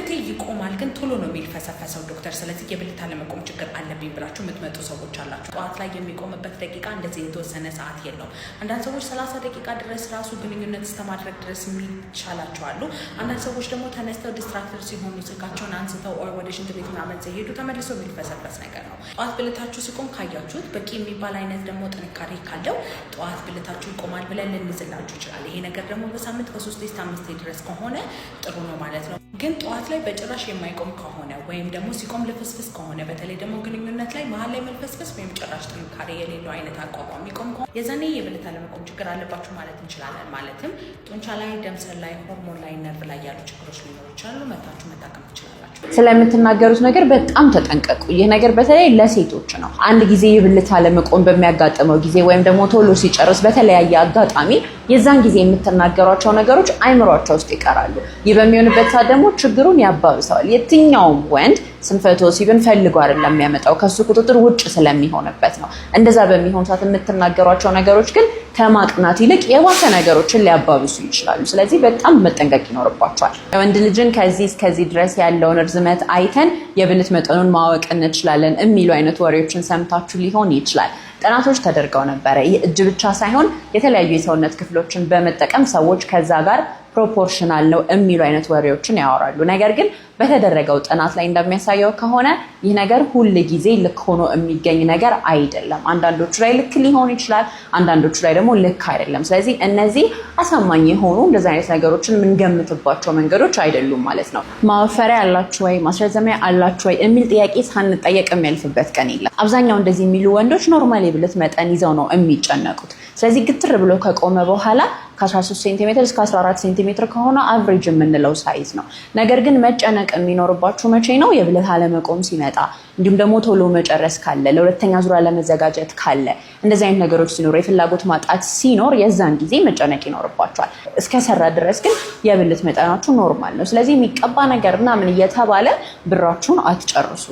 ብልቴ ይቆማል ግን ቶሎ ነው የሚልፈሰፈሰው ዶክተር፣ ስለዚህ የብልት አለመቆም ችግር አለብኝ ብላችሁ የምትመጡ ሰዎች አላችሁ። ጠዋት ላይ የሚቆምበት ደቂቃ እንደዚህ የተወሰነ ሰዓት የለውም። አንዳንድ ሰዎች 30 ደቂቃ ድረስ ራሱ ግንኙነት እስከማድረግ ድረስ የሚቻላቸው አሉ። አንዳንድ ሰዎች ደግሞ ተነስተው ዲስትራክተር ሲሆኑ ስልካቸውን አንስተው ወደ ሽንት ቤት ምናምን ሲሄዱ ተመልሶ የሚልፈሰፈስ ነገር ነው። ጠዋት ብልታችሁ ሲቆም ካያችሁት በቂ የሚባል አይነት ደግሞ ጥንካሬ ካለው ጠዋት ብልታችሁ ይቆማል ብለን ልንይዝላችሁ ይችላል። ይሄ ነገር ደግሞ በሳምንት ከ3 እስከ 5 ድረስ ከሆነ ጥሩ ነው ማለት ነው። ግን ጠዋት ላይ በጭራሽ የማይቆም ከሆነ ወይም ደግሞ ሲቆም ልፍስፍስ ከሆነ በተለይ ደግሞ ግንኙነት ላይ መሀል ላይ መልፈስፈስ ወይም ጭራሽ ጥንካሬ የሌለው አይነት አቋቋም የሚቆም ከሆነ የዛኔ የብልት አለመቆም ችግር አለባችሁ ማለት እንችላለን። ማለትም ጡንቻ ላይ፣ ደም ስር ላይ፣ ሆርሞን ላይ፣ ነርቭ ላይ ያሉ ችግሮች ሊኖሩ ይችላሉ። መታችሁ መጠቀም ትችላላችሁ። ስለምትናገሩት ነገር በጣም ተጠንቀቁ። ይህ ነገር በተለይ ለሴቶች ነው። አንድ ጊዜ የብልት አለመቆም በሚያጋጥመው ጊዜ ወይም ደግሞ ቶሎ ሲጨርስ በተለያየ አጋጣሚ የዛን ጊዜ የምትናገሯቸው ነገሮች አይምሯቸው ውስጥ ይቀራሉ። ይህ በሚሆንበት ሰዓት ደግሞ ችግሩን ያባብሰዋል። የትኛውም ወንድ ስንፈተ ወሲብን ፈልጎ አይደለም የሚያመጣው፣ ከሱ ቁጥጥር ውጭ ስለሚሆንበት ነው። እንደዛ በሚሆን ሰዓት የምትናገሯቸው ነገሮች ግን ከማቅናት ይልቅ የባሰ ነገሮችን ሊያባብሱ ይችላሉ። ስለዚህ በጣም መጠንቀቅ ይኖርባቸዋል። ወንድ ልጅን ከዚህ እስከዚህ ድረስ ያለውን ርዝመት አይተን የብልት መጠኑን ማወቅ እንችላለን የሚሉ አይነት ወሬዎችን ሰምታችሁ ሊሆን ይችላል። ጥናቶች ተደርገው ነበረ። ይህ እጅ ብቻ ሳይሆን የተለያዩ የሰውነት ክፍሎችን በመጠቀም ሰዎች ከዛ ጋር ፕሮፖርሽናል ነው የሚሉ አይነት ወሬዎችን ያወራሉ። ነገር ግን በተደረገው ጥናት ላይ እንደሚያሳየው ከሆነ ይህ ነገር ሁል ጊዜ ልክ ሆኖ የሚገኝ ነገር አይደለም። አንዳንዶቹ ላይ ልክ ሊሆን ይችላል፣ አንዳንዶቹ ላይ ደግሞ ልክ አይደለም። ስለዚህ እነዚህ አሳማኝ የሆኑ እንደዚህ አይነት ነገሮችን የምንገምትባቸው መንገዶች አይደሉም ማለት ነው። ማወፈሪያ አላችሁ ወይ ማስረዘሚያ አላችሁ ወይ የሚል ጥያቄ ሳንጠየቅ የሚያልፍበት ቀን የለም። አብዛኛው እንደዚህ የሚሉ ወንዶች ኖርማል የብልት መጠን ይዘው ነው የሚጨነቁት። ስለዚህ ግትር ብሎ ከቆመ በኋላ ከ13 ሴንቲሜትር እስከ 14 ሴንቲሜትር ከሆነ አቨሬጅ የምንለው ሳይዝ ነው። ነገር ግን መጨነቅ የሚኖርባችሁ መቼ ነው? የብልት አለመቆም ሲመጣ፣ እንዲሁም ደግሞ ቶሎ መጨረስ ካለ፣ ለሁለተኛ ዙሪያ ለመዘጋጀት ካለ፣ እንደዚህ አይነት ነገሮች ሲኖር፣ የፍላጎት ማጣት ሲኖር የዛን ጊዜ መጨነቅ ይኖርባችኋል። እስከሰራ ድረስ ግን የብልት መጠናችሁ ኖርማል ነው። ስለዚህ የሚቀባ ነገር ምናምን እየተባለ ብራችሁን አትጨርሱ።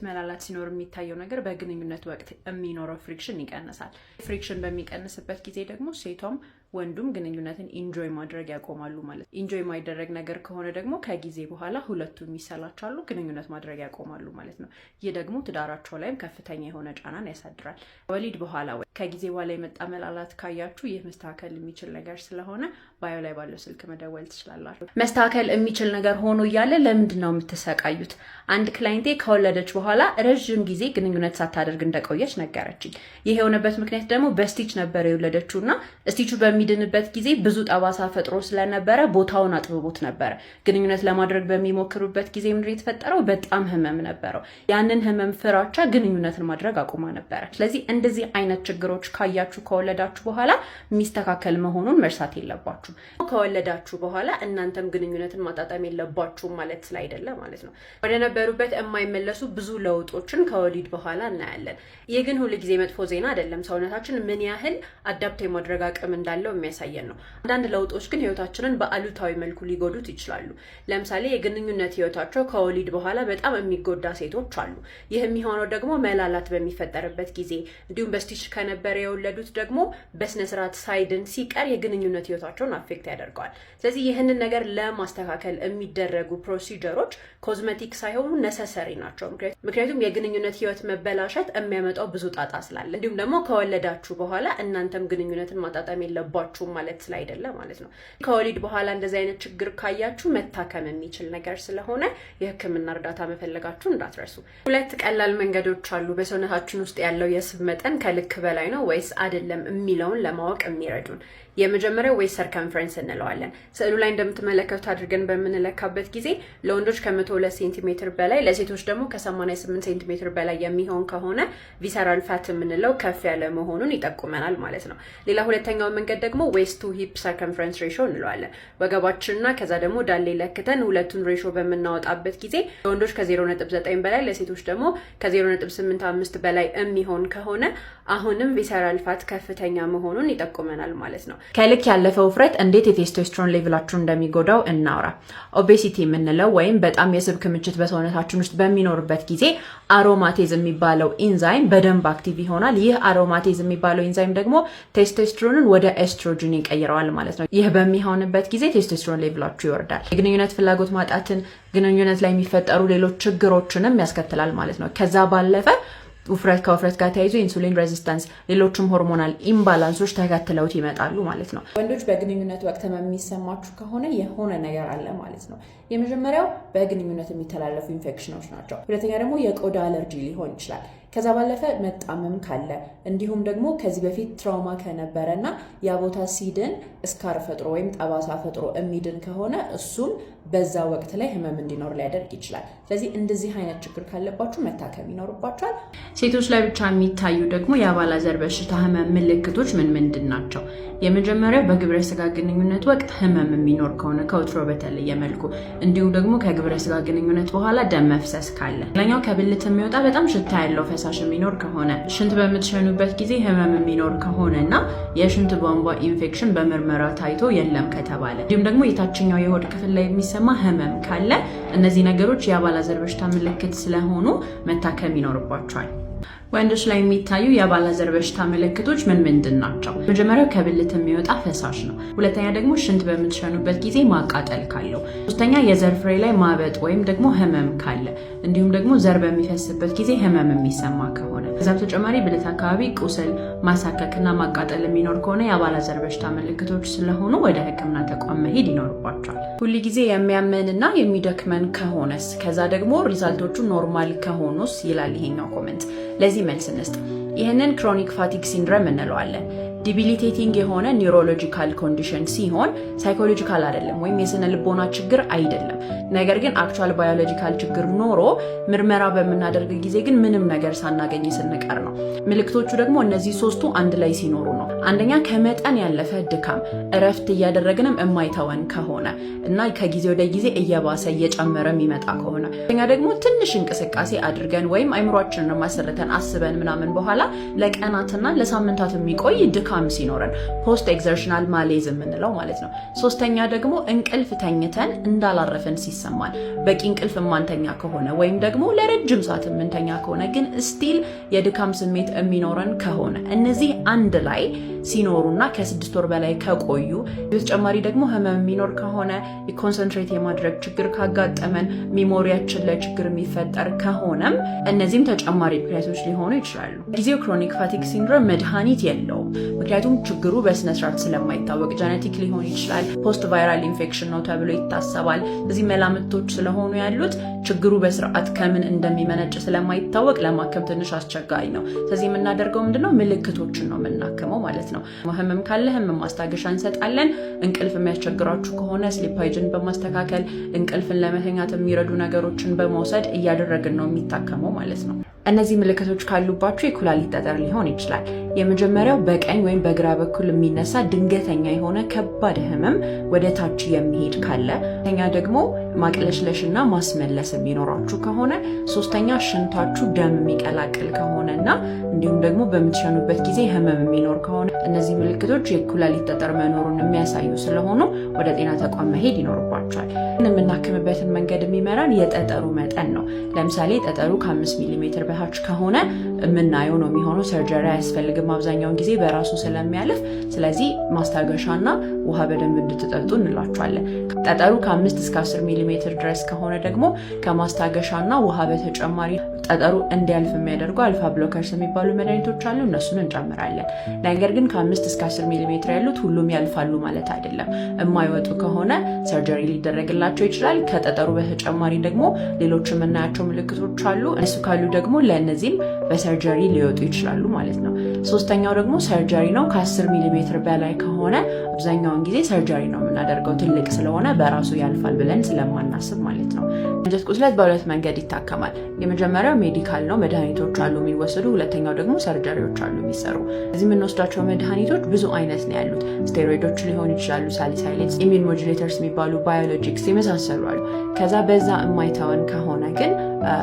መላላት ሲኖር የሚታየው ነገር በግንኙነት ወቅት የሚኖረው ፍሪክሽን ይቀንሳል። ፍሪክሽን በሚቀንስበት ጊዜ ደግሞ ሴቷም ወንዱም ግንኙነትን ኢንጆይ ማድረግ ያቆማሉ ማለት ነው። ኢንጆይ የማይደረግ ነገር ከሆነ ደግሞ ከጊዜ በኋላ ሁለቱም ይሰላቻሉ፣ ግንኙነት ማድረግ ያቆማሉ ማለት ነው። ይህ ደግሞ ትዳራቸው ላይም ከፍተኛ የሆነ ጫናን ያሳድራል። ወሊድ በኋላ ከጊዜ በኋላ የመጣ መላላት ካያችሁ ይህ መስተካከል የሚችል ነገር ስለሆነ ባዮ ላይ ባለው ስልክ መደወል ትችላላችሁ። መስተካከል የሚችል ነገር ሆኖ እያለ ለምንድን ነው የምትሰቃዩት? አንድ ክላይንቴ ከወለደች በኋላ ረዥም ጊዜ ግንኙነት ሳታደርግ እንደቆየች ነገረችኝ። ይህ የሆነበት ምክንያት ደግሞ በስቲች ነበር የወለደችው እና ስቲቹ በሚድንበት ጊዜ ብዙ ጠባሳ ፈጥሮ ስለነበረ ቦታውን አጥብቦት ነበረ። ግንኙነት ለማድረግ በሚሞክሩበት ጊዜ ምንድን የተፈጠረው? በጣም ህመም ነበረው። ያንን ህመም ፍራቻ ግንኙነትን ማድረግ አቁማ ነበረ። ስለዚህ እንደዚህ አይነት ችግሮች ካያችሁ ከወለዳችሁ በኋላ የሚስተካከል መሆኑን መርሳት የለባችሁ። ከወለዳችሁ በኋላ እናንተም ግንኙነትን ማጣጣም የለባችሁም ማለት ስላይደለ ማለት ነው። ወደ ነበሩበት የማይመለሱ ብዙ ለውጦችን ከወሊድ በኋላ እናያለን። ይህ ግን ሁሉ ጊዜ መጥፎ ዜና አይደለም። ሰውነታችን ምን ያህል አዳፕት የማድረግ አቅም እንዳለው የሚያሳየን ነው። አንዳንድ ለውጦች ግን ህይወታችንን በአሉታዊ መልኩ ሊጎዱት ይችላሉ። ለምሳሌ የግንኙነት ህይወታቸው ከወሊድ በኋላ በጣም የሚጎዳ ሴቶች አሉ። ይህ የሚሆነው ደግሞ መላላት በሚፈጠርበት ጊዜ፣ እንዲሁም በስቲች ከነበረ የወለዱት ደግሞ በስነስርዓት ሳይድን ሲቀር የግንኙነት ህይወታቸውን አፌክት ያደርገዋል። ስለዚህ ይህንን ነገር ለማስተካከል የሚደረጉ ፕሮሲጀሮች ኮዝሜቲክ ሳይሆኑ ነሰሰሪ ናቸው። ምክንያቱም የግንኙነት ህይወት መበላሸት የሚያመጣው ብዙ ጣጣ ስላለ፣ እንዲሁም ደግሞ ከወለዳችሁ በኋላ እናንተም ግንኙነትን ማጣጣም የለባችሁም ማለት ስላይደለ ማለት ነው። ከወሊድ በኋላ እንደዚህ አይነት ችግር ካያችሁ መታከም የሚችል ነገር ስለሆነ የህክምና እርዳታ መፈለጋችሁ እንዳትረሱ። ሁለት ቀላል መንገዶች አሉ በሰውነታችን ውስጥ ያለው የስብ መጠን ከልክ በላይ ነው ወይስ አይደለም የሚለውን ለማወቅ የሚረዱን። የመጀመሪያው ዌስት ሰርከምፈረንስ እንለዋለን። ስዕሉ ላይ እንደምትመለከቱት አድርገን በምንለካበት ጊዜ ለወንዶች ከ102 ሴንቲሜትር በላይ ለሴቶች ደግሞ ከ88 ሴንቲሜትር በላይ የሚሆን ከሆነ ቪሰራል ፋት የምንለው ከፍ ያለ መሆኑን ይጠቁመናል ማለት ነው። ሌላ ሁለተኛው መንገድ ደግሞ ዌስት ቱ ሂፕ ሰርከምፈረንስ ሬሾ እንለዋለን። ወገባችንና ከዛ ደግሞ ዳሌ ለክተን ሁለቱን ሬሾ በምናወጣበት ጊዜ ለወንዶች ከ0.9 በላይ ለሴቶች ደግሞ ከ0.85 በላይ የሚሆን ከሆነ አሁንም ቪሰራል ፋት ከፍተኛ መሆኑን ይጠቁመናል ማለት ነው። ከልክ ያለፈ ውፍረት እንዴት የቴስቶስትሮን ሌቭላችሁን እንደሚጎዳው እናውራ። ኦቤሲቲ የምንለው ወይም በጣም የስብ ክምችት በሰውነታችን ውስጥ በሚኖርበት ጊዜ አሮማቴዝ የሚባለው ኢንዛይም በደንብ አክቲቭ ይሆናል። ይህ አሮማቴዝ የሚባለው ኢንዛይም ደግሞ ቴስቶስትሮንን ወደ ኤስትሮጅን ይቀይረዋል ማለት ነው። ይህ በሚሆንበት ጊዜ ቴስቶስትሮን ሌቭላችሁ ይወርዳል። የግንኙነት ፍላጎት ማጣትን፣ ግንኙነት ላይ የሚፈጠሩ ሌሎች ችግሮችንም ያስከትላል ማለት ነው። ከዛ ባለፈ ከውፍረት ጋር ተያይዞ ኢንሱሊን ሬዚስታንስ፣ ሌሎችም ሆርሞናል ኢምባላንሶች ተከትለውት ይመጣሉ ማለት ነው። ወንዶች በግንኙነት ወቅት የሚሰማችሁ ከሆነ የሆነ ነገር አለ ማለት ነው። የመጀመሪያው በግንኙነት የሚተላለፉ ኢንፌክሽኖች ናቸው። ሁለተኛ ደግሞ የቆዳ አለርጂ ሊሆን ይችላል። ከዛ ባለፈ መጣመም ካለ እንዲሁም ደግሞ ከዚህ በፊት ትራውማ ከነበረ እና ያ ቦታ ሲድን ስካር ፈጥሮ ወይም ጠባሳ ፈጥሮ የሚድን ከሆነ እሱም በዛ ወቅት ላይ ህመም እንዲኖር ሊያደርግ ይችላል። ስለዚህ እንደዚህ አይነት ችግር ካለባችሁ መታከም ይኖርባችኋል። ሴቶች ላይ ብቻ የሚታዩ ደግሞ የአባላዘር በሽታ ህመም ምልክቶች ምን ናቸው? የመጀመሪያው በግብረ ስጋ ግንኙነት ወቅት ህመም የሚኖር ከሆነ ከወትሮ በተለየ መልኩ፣ እንዲሁም ደግሞ ከግብረ ስጋ ግንኙነት በኋላ ደም መፍሰስ ካለ፣ ሌላኛው ከብልት የሚወጣ በጣም ሽታ ያለው ፈሳሽ የሚኖር ከሆነ፣ ሽንት በምትሸኑበት ጊዜ ህመም የሚኖር ከሆነ እና የሽንት ቧንቧ ኢንፌክሽን በምርመራ ታይቶ የለም ከተባለ፣ እንዲሁም ደግሞ የታችኛው የሆድ ክፍል ላይ የሚሰማ ህመም ካለ፣ እነዚህ ነገሮች የአባላዘር በሽታ ምልክት ስለሆኑ መታከም ይኖርባቸዋል። ወንዶች ላይ የሚታዩ የአባላዘር በሽታ ምልክቶች ምንድን ናቸው? መጀመሪያው ከብልት የሚወጣ ፈሳሽ ነው። ሁለተኛ ደግሞ ሽንት በምትሸኑበት ጊዜ ማቃጠል ካለው፣ ሶስተኛ የዘር ፍሬ ላይ ማበጥ ወይም ደግሞ ህመም ካለ፣ እንዲሁም ደግሞ ዘር በሚፈስበት ጊዜ ህመም የሚሰማ ከሆነ፣ ከዛ በተጨማሪ ብልት አካባቢ ቁስል፣ ማሳከክና ማቃጠል የሚኖር ከሆነ የአባላዘር በሽታ ምልክቶች ስለሆኑ ወደ ሕክምና ተቋም መሄድ ይኖርባቸዋል። ሁል ጊዜ የሚያመንና የሚደክመን ከሆነስ፣ ከዛ ደግሞ ሪዛልቶቹ ኖርማል ከሆኑስ ይላል ይሄኛው ኮሜንት። ለዚህ መልስ እንስጥ። ይህንን ክሮኒክ ፋቲግ ሲንድረም እንለዋለን። ዲቢሊቴቲንግ የሆነ ኒውሮሎጂካል ኮንዲሽን ሲሆን ሳይኮሎጂካል አይደለም ወይም የስነ ልቦና ችግር አይደለም። ነገር ግን አክቹዋል ባዮሎጂካል ችግር ኖሮ ምርመራ በምናደርግ ጊዜ ግን ምንም ነገር ሳናገኝ ስንቀር ነው። ምልክቶቹ ደግሞ እነዚህ ሶስቱ አንድ ላይ ሲኖሩ ነው። አንደኛ ከመጠን ያለፈ ድካም፣ እረፍት እያደረግንም የማይተወን ከሆነ እና ከጊዜ ወደ ጊዜ እየባሰ እየጨመረ የሚመጣ ከሆነ፣ ሁለተኛ ደግሞ ትንሽ እንቅስቃሴ አድርገን ወይም አይምሯችንን ማሰረተን አስበን ምናምን በኋላ ለቀናትና ለሳምንታት የሚቆይ ድካም ሲኖረን ፖስት ኤግዘርሽናል ማሌዝ የምንለው ማለት ነው። ሶስተኛ ደግሞ እንቅልፍ ተኝተን እንዳላረፈን ሲሰማን፣ በቂ እንቅልፍ ማንተኛ ከሆነ ወይም ደግሞ ለረጅም ሰዓት የምንተኛ ከሆነ ግን ስቲል የድካም ስሜት የሚኖረን ከሆነ፣ እነዚህ አንድ ላይ ሲኖሩና ከ6 ወር በላይ ከቆዩ፣ በተጨማሪ ደግሞ ህመም የሚኖር ከሆነ፣ የኮንሰንትሬት የማድረግ ችግር ካጋጠመን፣ ሚሞሪያችን ላይ ችግር የሚፈጠር ከሆነም እነዚህም ተጨማሪ ምክንያቶች ሊሆኑ ይችላሉ። ጊዜው ክሮኒክ ፋቲግ ሲንድሮም መድኃኒት የለውም። ምክንያቱም ችግሩ በስነስርዓት ስለማይታወቅ ጀነቲክ ሊሆን ይችላል፣ ፖስት ቫይራል ኢንፌክሽን ነው ተብሎ ይታሰባል። እዚህ መላምቶች ስለሆኑ ያሉት ችግሩ በስርዓት ከምን እንደሚመነጭ ስለማይታወቅ ለማከም ትንሽ አስቸጋሪ ነው። ስለዚህ የምናደርገው ምንድነው? ምልክቶችን ነው የምናክመው ማለት ነው። ህመም ካለ ህመም ማስታገሻ እንሰጣለን። እንቅልፍ የሚያስቸግራችሁ ከሆነ ስሊፕ ሃይጂን በማስተካከል እንቅልፍን ለመተኛት የሚረዱ ነገሮችን በመውሰድ እያደረግን ነው የሚታከመው ማለት ነው። እነዚህ ምልክቶች ካሉባችሁ የኩላሊት ጠጠር ሊሆን ይችላል። የመጀመሪያው በቀኝ ወይም በግራ በኩል የሚነሳ ድንገተኛ የሆነ ከባድ ህመም ወደ ታች የሚሄድ ካለ፣ ሁለተኛ ደግሞ ማቅለሽለሽና ማስመለስ የሚኖራችሁ ከሆነ፣ ሶስተኛ ሽንታችሁ ደም የሚቀላቅል ከሆነና እንዲሁም ደግሞ በምትሸኑበት ጊዜ ህመም የሚኖር ከሆነ፣ እነዚህ ምልክቶች የኩላሊት ጠጠር መኖሩን የሚያሳዩ ስለሆኑ ወደ ጤና ተቋም መሄድ ይኖርባቸዋል። የምናክምበትን መንገድ የሚመራን የጠጠሩ መጠን ነው። ለምሳሌ ጠጠሩ ከ5 ሚሊ ሜትር በታች ከሆነ የምናየው ነው የሚሆነው። ሰርጀሪ አያስፈልግም አብዛኛውን ጊዜ በራሱ ስለሚያልፍ። ስለዚህ ማስታገሻና ውሃ በደንብ እንድትጠጡ እንላቸዋለን። ጠጠሩ ከ5 እስከ 10 ሚሊ ሜትር ድረስ ከሆነ ደግሞ ከማስታገሻና ውሃ በተጨማሪ ጠጠሩ እንዲያልፍ የሚያደርጉ አልፋ ብሎከርስ የሚባሉ መድኃኒቶች አሉ። እነሱን እንጨምራለን። ነገር ግን ከ5 እስከ 10 ሚሊ ሜትር ያሉት ሁሉም ያልፋሉ ማለት አይደለም። የማይወጡ ከሆነ ሰርጀሪ ሊደረግላቸው ይችላል። ከጠጠሩ በተጨማሪ ደግሞ ሌሎች የምናያቸው ምልክቶች አሉ። እነሱ ካሉ ደግሞ ለእነዚህም በሰርጀሪ ሊወጡ ይችላሉ ማለት ነው። ሶስተኛው ደግሞ ሰርጀሪ ነው። ከ10 ሚሊ ሜትር በላይ ከሆነ አብዛኛውን ጊዜ ሰርጀሪ ነው የምናደርገው፣ ትልቅ ስለሆነ በራሱ ያልፋል ብለን ስለማናስብ ማለት ነው። አንጀት ቁስለት በሁለት መንገድ ይታከማል። የመጀመሪያው ሜዲካል ነው፣ መድኃኒቶች አሉ የሚወሰዱ። ሁለተኛው ደግሞ ሰርጀሪዎች አሉ የሚሰሩ። እዚህ የምንወስዳቸው መድኃኒቶች ብዙ አይነት ነው ያሉት። ስቴሮይዶች ሊሆኑ ይችላሉ፣ ሳሊሳይሌትስ፣ ኢሚን ሞጁሌተርስ የሚባሉ ባዮሎጂክስ የመሳሰሉ አሉ። ከዛ በዛ የማይተወን ከሆነ ግን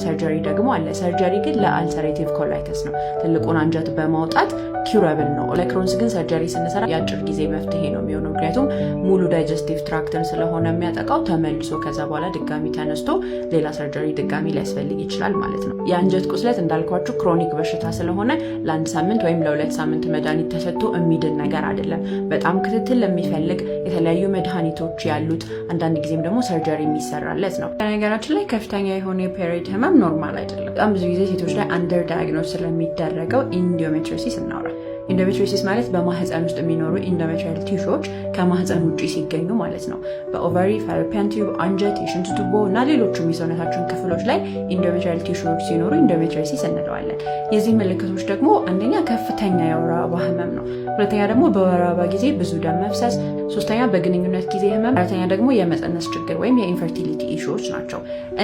ሰርጀሪ ደግሞ አለ። ሰርጀሪ ግን ለአልሰሬቲቭ ኮላይተስ ነው። ትልቁን አንጀት በማውጣት ኪውረብል ነው። ለክሮንስ ግን ሰርጀሪ ስንሰራ የአጭር ጊዜ መፍትሄ ነው የሚሆነው። ምክንያቱም ሙሉ ዳይጀስቲቭ ትራክትን ስለሆነ የሚያጠቃው ተመልሶ ከዛ በኋላ ድጋሚ ተነስቶ ሌላ ሰርጀሪ ድጋሚ ሊያስፈልግ ይችላል ማለት ነው። የአንጀት ቁስለት እንዳልኳችሁ ክሮኒክ በሽታ ስለሆነ ለ1 ሳምንት ወይም ለ2 ሳምንት መድኃኒት ተሰጥቶ የሚድን ነገር አይደለም። በጣም ክትትል የሚፈልግ የተለያዩ መድኃኒቶች ያሉት አንዳንድ ጊዜም ደግሞ ሰርጀሪ የሚሰራለት ነው። በነገራችን ላይ ከፍተኛ የሆነ የፔሪድ ህመም ኖርማል አይደለም። በጣም ብዙ ጊዜ ሴቶች ላይ አንደር ዳያግኖስ ስለሚደረገው ኢንዶሜትሪዮሲስ እናውራ። ኢንዶሜትሪዮሲስ ማለት በማህፀን ውስጥ የሚኖሩ ኢንዶሜትሪያል ቲሹዎች ከማህፀን ውጭ ሲገኙ ማለት ነው። በኦቨሪ፣ ፋሎፒያን ቲዩብ፣ አንጀት፣ የሽንት ቱቦ እና ሌሎችም የሰውነታችን ክፍሎች ላይ ኢንዶሜትሪያል ቲሹዎች ሲኖሩ ኢንዶሜትሪዮሲስ እንለዋለን። የዚህ ምልክቶች ደግሞ አንደኛ ከፍተኛ የወር አበባ ህመም ነው። ሁለተኛ ደግሞ በወር አበባ ጊዜ ብዙ ደም መፍሰስ፣ ሶስተኛ በግንኙነት ጊዜ ህመም፣ አራተኛ ደግሞ የመፀነስ ችግር ወይም የኢንፈርቲሊቲ ኢሹዎች ናቸው።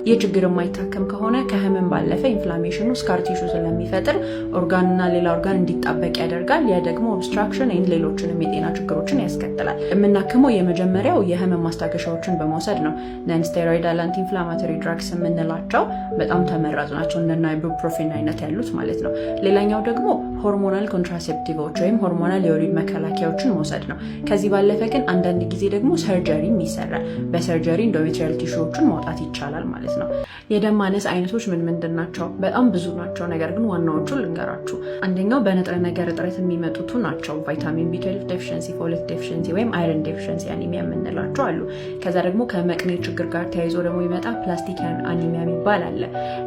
ይህ ችግር የማይታከም ከሆነ ከህመም ባለፈ ኢንፍላሜሽኑ ስካር ቲሹ ስለሚፈጥር ኦርጋንና ሌላ ኦርጋን እንዲጣበቅ ያደርጋል። ያ ደግሞ ኦብስትራክሽን ወይም ሌሎችንም የጤና ችግሮችን ያስከትላል። የምናክመው የመጀመሪያው የህመም ማስታገሻዎችን በመውሰድ ነው። ነን ስቴሮይዳል አንቲ ኢንፍላማቶሪ ድራግስ የምንላቸው በጣም ተመራጭ ናቸው፣ እንደና ኢቡፕሮፌን አይነት ያሉት ማለት ነው። ሌላኛው ደግሞ ሆርሞናል ኮንትራሴፕቲቮች ወይም ሆርሞናል የወሊድ መከላከያዎችን መውሰድ ነው። ከዚህ ባለፈ ግን አንዳንድ ጊዜ ደግሞ ሰርጀሪም ይሰራል። በሰርጀሪ ኢንዶሜትሪያል ቲሹዎችን ማውጣት ይቻላል ማለት ነው። የደም ማነስ አይነቶች ምን ምንድን ናቸው? በጣም ብዙ ናቸው። ነገር ግን ዋናዎቹ ልንገራችሁ። አንደኛው በንጥረ ነገር እጥረት የሚመጡት ናቸው። ቫይታሚን ቢ12 ዴፊሽንሲ፣ ፎሌት ዴፊሽንሲ ወይም አይረን ዴፊሽንሲ አኒሚያ የምንላቸው አሉ። ከዛ ደግሞ ከመቅኔ ችግር ጋር ተያይዞ ደግሞ ይመጣ ፕላስቲክ አኒሚያ የሚባል አለ።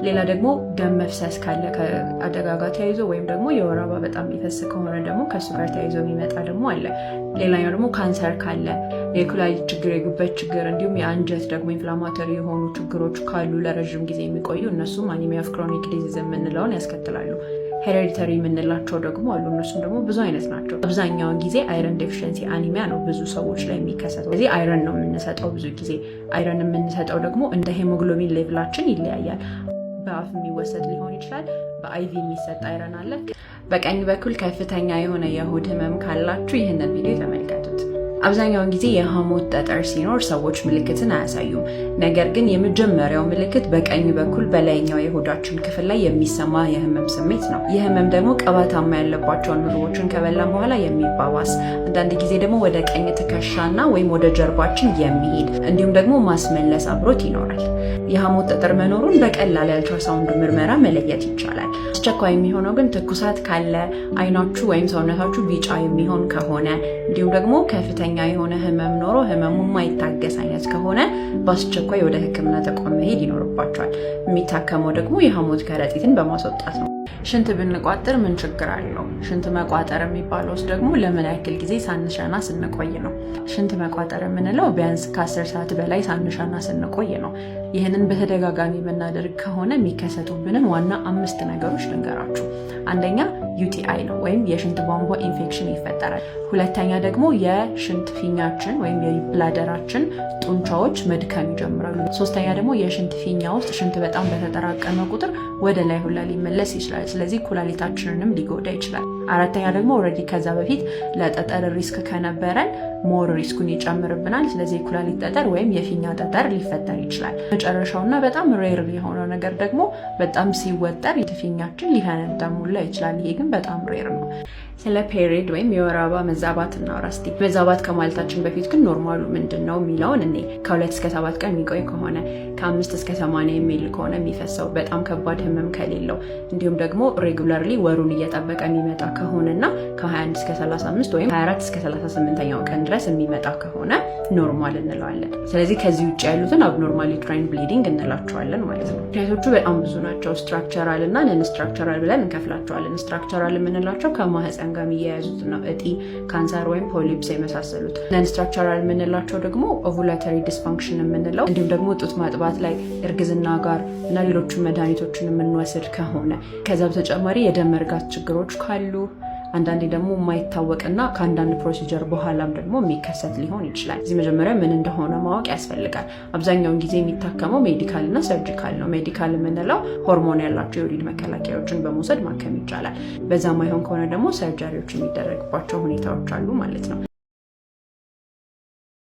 ሌላ ደግሞ ደም መፍሰስ ካለ ከአደጋ ጋር ተያይዞ ወይም ደግሞ የወር አበባ በጣም የሚፈስ ከሆነ ደግሞ ከእሱ ጋር ተያይዞ የሚመጣ ደግሞ አለ። ሌላኛው ደግሞ ካንሰር ካለ፣ የኩላሊት ችግር፣ የጉበት ችግር እንዲሁም የአንጀት ደግሞ ኢንፍላማቶሪ የሆኑ ችግሮች ካሉ ለረዥም ጊዜ የሚቆዩ እነሱም አኒሚያ ኦፍ ክሮኒክ ዲዚዝ የምንለውን ያስከትላሉ። ሄሬዲተሪ የምንላቸው ደግሞ አሉ። እነሱም ደግሞ ብዙ አይነት ናቸው። አብዛኛውን ጊዜ አይረን ዴፊሽንሲ አኒሚያ ነው ብዙ ሰዎች ላይ የሚከሰተው። ስለዚህ አይረን ነው የምንሰጠው። ብዙ ጊዜ አይረን የምንሰጠው ደግሞ እንደ ሄሞግሎቢን ሌቭላችን ይለያያል። በአፍ የሚወሰድ ሊሆን ይችላል። በአይቪ የሚሰጥ አይረን አለ። በቀኝ በኩል ከፍተኛ የሆነ የሆድ ህመም ካላችሁ ይህንን ቪዲዮ ተመልከቱት። አብዛኛውን ጊዜ የሐሞት ጠጠር ሲኖር ሰዎች ምልክትን አያሳዩም። ነገር ግን የመጀመሪያው ምልክት በቀኝ በኩል በላይኛው የሆዳችን ክፍል ላይ የሚሰማ የህመም ስሜት ነው። ይህ ህመም ደግሞ ቅባታማ ያለባቸውን ምግቦችን ከበላን በኋላ የሚባባስ፣ አንዳንድ ጊዜ ደግሞ ወደ ቀኝ ትከሻና ወይም ወደ ጀርባችን የሚሄድ እንዲሁም ደግሞ ማስመለስ አብሮት ይኖራል። የሐሞት ጠጠር መኖሩን በቀላል የአልትራሳውንድ ምርመራ መለየት ይቻላል። አስቸኳይ የሚሆነው ግን ትኩሳት ካለ፣ አይናችሁ ወይም ሰውነታችሁ ቢጫ የሚሆን ከሆነ እንዲሁም ደግሞ ከፍተኛ የሆነ ህመም ኖሮ ህመሙ የማይታገስ አይነት ከሆነ በአስቸኳይ ወደ ሕክምና ተቋም መሄድ ይኖርባቸዋል። የሚታከመው ደግሞ የሐሞት ከረጢትን በማስወጣት ነው። ሽንት ብንቋጥር ምን ችግር አለው? ሽንት መቋጠር የሚባለው ደግሞ ለምን ያክል ጊዜ ሳንሸና ስንቆይ ነው። ሽንት መቋጠር የምንለው ቢያንስ ከ10 ሰዓት በላይ ሳንሸና ስንቆይ ነው። ይህንን በተደጋጋሚ የምናደርግ ከሆነ የሚከሰቱብንን ዋና 5 ነገሮች ልንገራችሁ። አንደኛ ዩቲአይ ነው ወይም የሽንት ቧንቧ ኢንፌክሽን ይፈጠራል። ሁለተኛ ደግሞ የሽንት ፊኛችን ወይም የብላደራችን ጡንቻዎች መድከም ይጀምራሉ። ሶስተኛ ደግሞ የሽንት ፊኛ ውስጥ ሽንት በጣም በተጠራቀመ ቁጥር ወደ ላይ ሁላ ሊመለስ ይችላል። ስለዚህ ኩላሊታችንንም ሊጎዳ ይችላል። አራተኛ ደግሞ ኦልሬዲ ከዛ በፊት ለጠጠር ሪስክ ከነበረን ሞር ሪስኩን ይጨምርብናል። ስለዚህ የኩላሊት ጠጠር ወይም የፊኛ ጠጠር ሊፈጠር ይችላል። መጨረሻውና በጣም ሬር የሆነው ነገር ደግሞ በጣም ሲወጠር የፊኛችን ሊፈነዳ ሙላ ይችላል። ይሄ ግን በጣም ሬር ነው። ስለ ፔሪድ ወይም የወር አበባ መዛባት እናውራ እስቲ። መዛባት ከማለታችን በፊት ግን ኖርማሉ ምንድን ነው የሚለውን እኔ ከ2 እስከ 7 ቀን የሚቆይ ከሆነ ከ5 እስከ 80 የሚል ከሆነ የሚፈሰው በጣም ከባድ ህመም ከሌለው እንዲሁም ደግሞ ሬጉላርሊ ወሩን እየጠበቀ የሚመጣ ከሆነና ከ21 እስከ 35 ወይም 24 እስከ 38ኛው ቀን ድረስ የሚመጣ ከሆነ ኖርማል እንለዋለን። ስለዚህ ከዚህ ውጭ ያሉትን አብኖርማል ዩትራይን ብሊዲንግ እንላቸዋለን ማለት ነው። ምክንያቶቹ በጣም ብዙ ናቸው። ስትራክቸራል እና ነን ስትራክቸራል ብለን እንከፍላቸዋለን። ስትራክቸራል የምንላቸው ከማህፀን ጋር የሚያያዙት ነው፣ እጢ፣ ካንሰር ወይም ፖሊፕስ የመሳሰሉት። ነን ስትራክቸራል የምንላቸው ደግሞ ኦቭላተሪ ዲስፋንክሽን የምንለው እንዲሁም ደግሞ ጡት ማጥባት ላይ እርግዝና ጋር እና ሌሎችን መድኃኒቶችን የምንወስድ ከሆነ ከዛ በተጨማሪ የደም መርጋት ችግሮች ካሉ አንዳንዴ ደግሞ የማይታወቅና ከአንዳንድ ፕሮሲጀር በኋላም ደግሞ የሚከሰት ሊሆን ይችላል። እዚህ መጀመሪያ ምን እንደሆነ ማወቅ ያስፈልጋል። አብዛኛውን ጊዜ የሚታከመው ሜዲካል እና ሰርጂካል ነው። ሜዲካል የምንለው ሆርሞን ያላቸው የወሊድ መከላከያዎችን በመውሰድ ማከም ይቻላል። በዛ ማይሆን ከሆነ ደግሞ ሰርጀሪዎች የሚደረግባቸው ሁኔታዎች አሉ ማለት ነው።